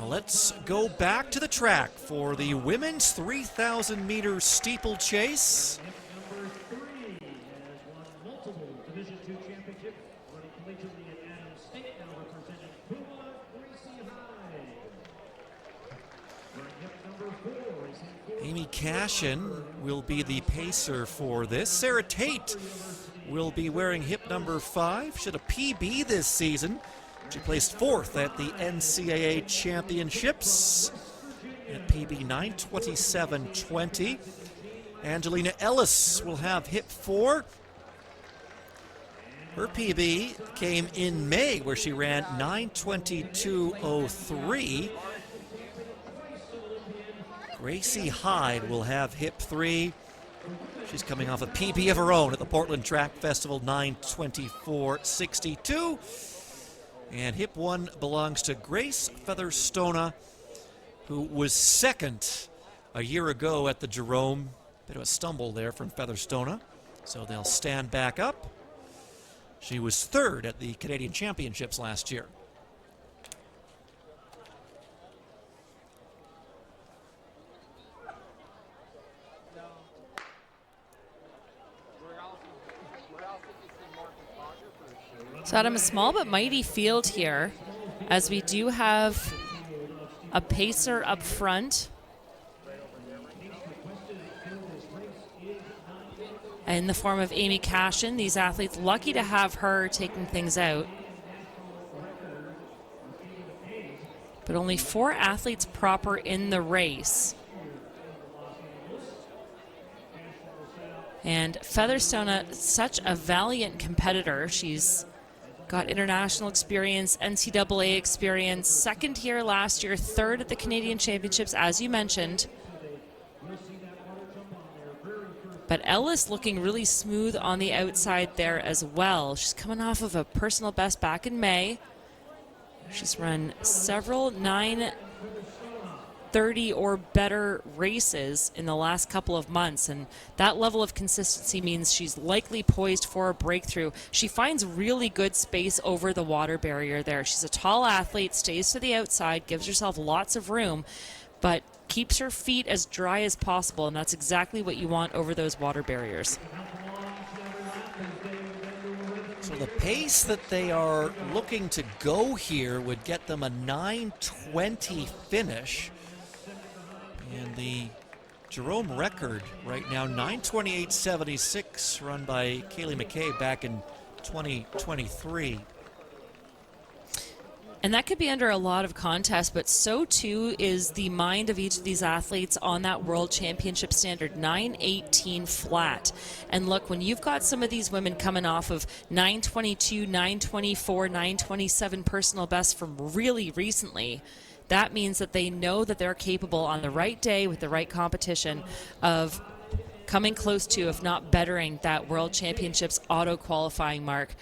Let's go back to the track for the women's 3,000 meter steeplechase. Amy CASHIN will be the pacer for this. Sarah TAIT will be wearing hip number 5. She had a PB this season. She placed 4th at the NCAA Championships at PB 9:27.20. Angelina ELLIS will have hip 4. Her PB came in May, where she ran 9:22.03. Gracie HYDE will have hip 3. She's coming off a PB of her own at the Portland Track Festival, 9:24.62. And hip 1 belongs to Grace FETHERSTONHAUGH, who was 2nd a year ago at the Jerome. Bit of a stumble there from FETHERSTONHAUGH, so they'll stand back up. She was 3rd at the Canadian Championships last year. So Adam, a small but mighty field here, as we do have a pacer up front. In the form of Amy CASHIN. These athletes, lucky to have her taking things out. But only 4 athletes proper in the race. And FETHERSTONHAUGH, such a valiant competitor. She's got international experience, NCAA experience, 2nd here last year, 3rd at the Canadian Championships, as you mentioned. But Ellis looking really smooth on the outside there as well. She's coming off of a personal best back in May. She's run several 9:30 or better races in the last couple of months, and that level of consistency means she's likely poised for a breakthrough. She finds really good space over the water barrier there. She's a tall athlete, stays to the outside, gives herself lots of room, but keeps her feet as dry as possible, and that's exactly what you want over those water barriers. So the pace that they are looking to go here would get them a 9:20 finish. And the Jerome record right now, 9:28.76, run by Kaylee McKay back in 2023. And that could be under a lot of contest, but so too is the mind of each of these athletes on that World Championship standard, 9:18 flat. And look, when you've got some of these women coming off of 9:22, 9:24, 9:27 personal best from really recently, that means that they know that they're capable on the right day with the right competition of coming close to, if not bettering, that World Championships auto qualifying mark.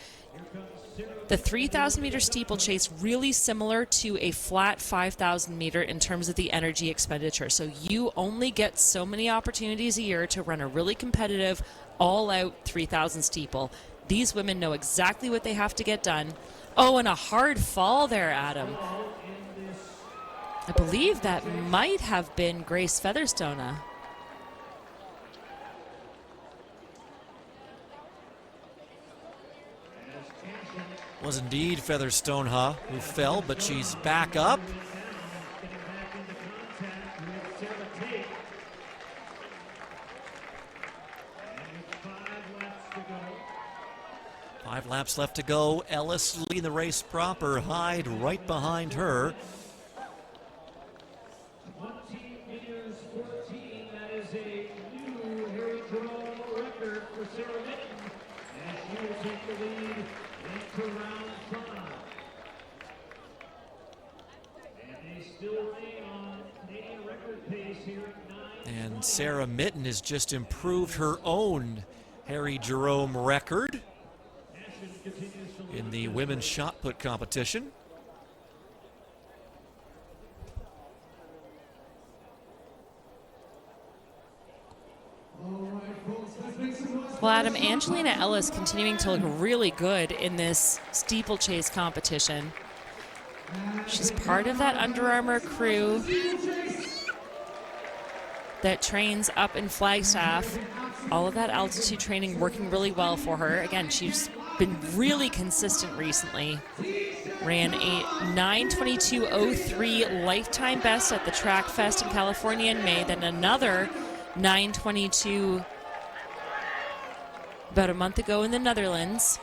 The 3,000 meter steeplechase, really similar to a flat 5,000 meter in terms of the energy expenditure. So you only get so many opportunities a year to run a really competitive, all-out 3,000 steeple. These women know exactly what they have to get done. Oh, and a hard fall there, Adam. I believe that might have been Grace FETHERSTONHAUGH. Was indeed FETHERSTONHAUGH who fell, but she's back up. Five laps left to go. Ellis leading the race proper. HYDE right behind her. 20 meters 14. That is a new Harry Jerome record for Sarah Mitten, and she will take the lead into round 5. And they still remain on Canadian record pace here at 9. And Sarah Mitten has just improved her own Harry Jerome record in the women's shot put competition. Well, Adam, Angelina ELLIS continuing to look really good in this steeplechase competition. She's part of that Under Armour crew that trains up in Flagstaff. All of that altitude training working really well for her. Again, she's been really consistent recently. Ran a 9:22:03 lifetime best at the Track Fest in California in May, then another 9:22 about a month ago in the Netherlands.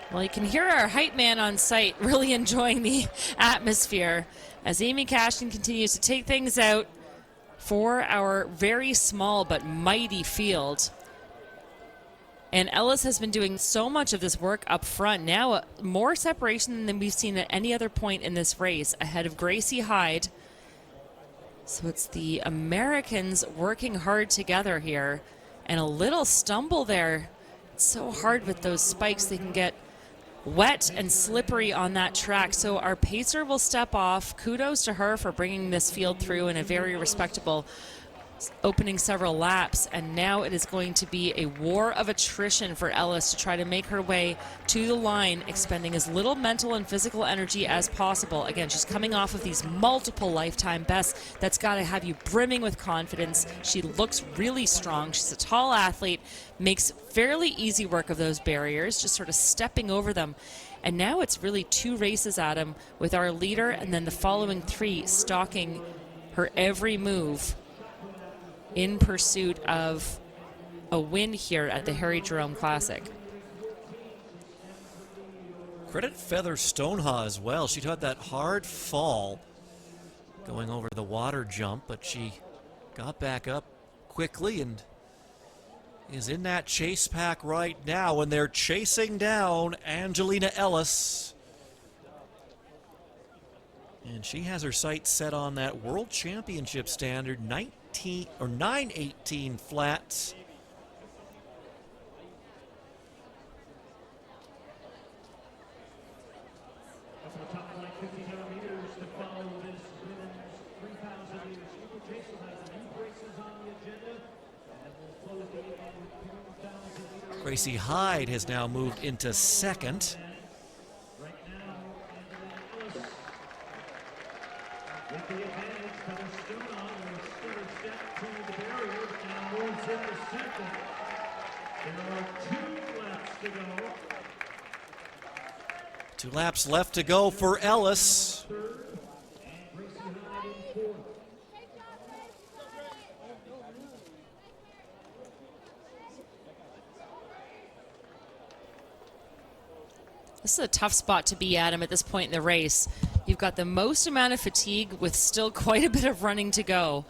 Well, you can hear our hype man on site really enjoying the atmosphere as Amy Cashin continues to take things out for our very small but mighty field. And Ellis has been doing so much of this work up front. Now more separation than we've seen at any other point in this race, ahead of Gracie HYDE. So it's the Americans working hard together here. And a little stumble there. It's so hard with those spikes. They can get wet and slippery on that track. So our pacer will step off. Kudos to her for bringing this field through in a very respectable opening several laps, and now it is going to be a war of attrition for Ellis to try to make her way to the line, expending as little mental and physical energy as possible. Again, she's coming off of these multiple lifetime bests. That's got to have you brimming with confidence. She looks really strong. She's a tall athlete, makes fairly easy work of those barriers, just sort of stepping over them. And now it's really two races at him, with our leader and then the following three stalking her every move in pursuit of a win here at the Harry Jerome Classic. Credit FETHERSTONHAUGH as well. She had that hard fall going over the water jump, but she got back up quickly and is in that chase pack right now, and they're chasing down Angelina ELLIS. And she has her sights set on that World Championship standard 9:18 flats. Top line 57 meters to follow this women's 3,000 meter steeplechase. We'll have the new races on the agenda, and we'll close the evening with 2,000 meters. Gracie HYDE has now moved into second. Right now, Angelina ELLIS with the advantage. FETHERSTONHAUGH with a third step to the barrier, but now moves into second. There are 2 laps to go. 2 laps left to go for Ellis. Third, and Gracie HYDE in fourth. This is a tough spot to be at him at this point in the race. You've got the most amount of fatigue with still quite a bit of running to go.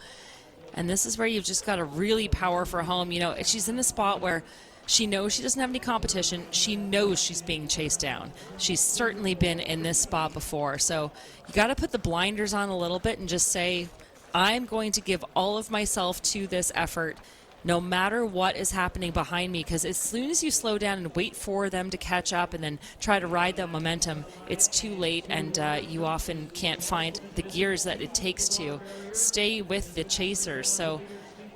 And this is where you've just got to really power for home. You know, she's in the spot where she knows she doesn't have any competition. She knows she's being chased down. She's certainly been in this spot before. So you got to put the blinders on a little bit and just say, I'm going to give all of myself to this effort, no matter what is happening behind me, because as soon as you slow down and wait for them to catch up and then try to ride that momentum, it's too late, and you often can't find the gears that it takes to stay with the chasers. So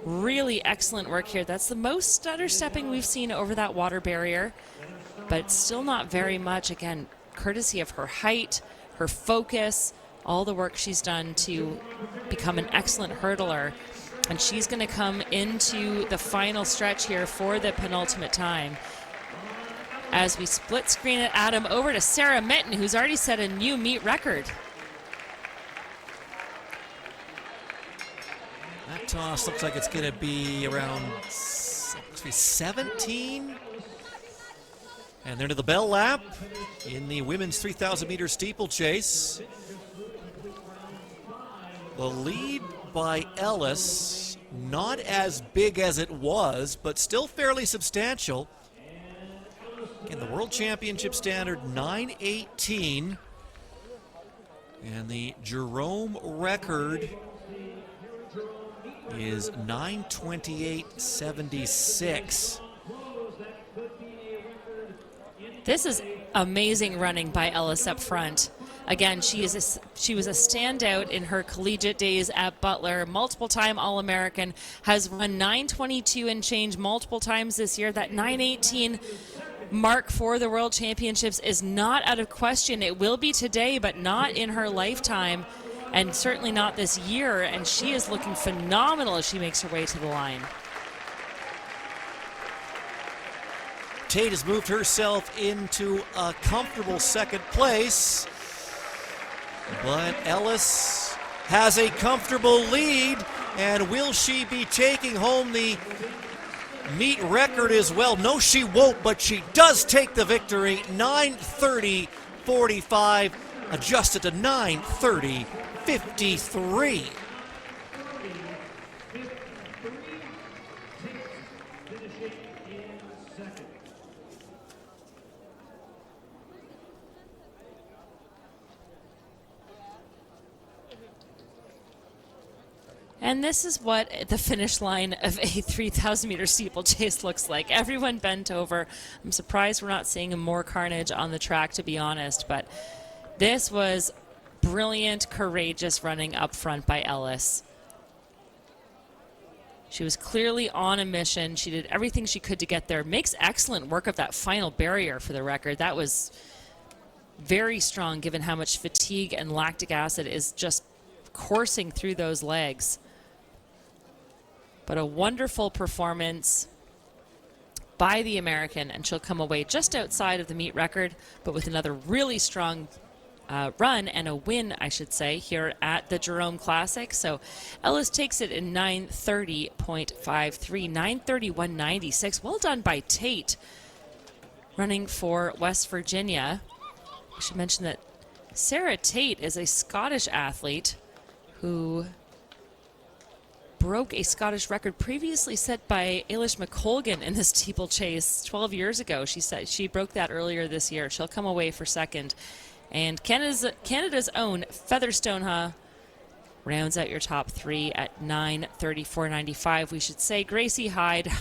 really excellent work here. That's the most stutter stepping we've seen over that water barrier, but it's still not very much. Again, courtesy of her height, her focus, all the work she's done to become an excellent hurdler. And she's going to come into the final stretch here for the penultimate time. As we split screen at Adam over to Sarah Mitten, who's already set a new meet record. That toss looks like it's going to be around 17. And they're to the bell lap in the women's 3,000 meter steeplechase. The lead by Ellis, not as big as it was, but still fairly substantial. Again, the World Championship standard 9:18. And the Jerome record is 9:28.76. This is amazing running by Ellis up front. Again, she was a standout in her collegiate days at Butler, multiple-time All-American, has run 9:22 and change multiple times this year. That 9:18 mark for the World Championships is not out of question. It will be today, but not in her lifetime, and certainly not this year, and she is looking phenomenal as she makes her way to the line. TAIT has moved herself into a comfortable second place, but Ellis has a comfortable lead, and will she be taking home the meet record as well? No, she won't, but she does take the victory. 9:30.45, adjusted to 9:30.53. And this is what the finish line of a 3,000-meter steeplechase looks like. Everyone bent over. I'm surprised we're not seeing more carnage on the track, to be honest, but this was brilliant, courageous running up front by Ellis. She was clearly on a mission. She did everything she could to get there. Makes excellent work of that final barrier for the record. That was very strong given how much fatigue and lactic acid is just coursing through those legs. But a wonderful performance by the American, and she'll come away just outside of the meet record, but with another really strong run and a win, I should say, here at the Jerome Classic. So Ellis takes it in 9:30.53, 9:31.96. Well done by TAIT, running for West Virginia. I should mention that Sarah TAIT is a Scottish athlete who broke a Scottish record previously set by Ailish McColgan in the steeplechase 12 years ago. She said she broke that earlier this year. She'll come away for second. And Canada's own FETHERSTONHAUGH rounds out your top three at 9:34.95. We should say Gracie HYDE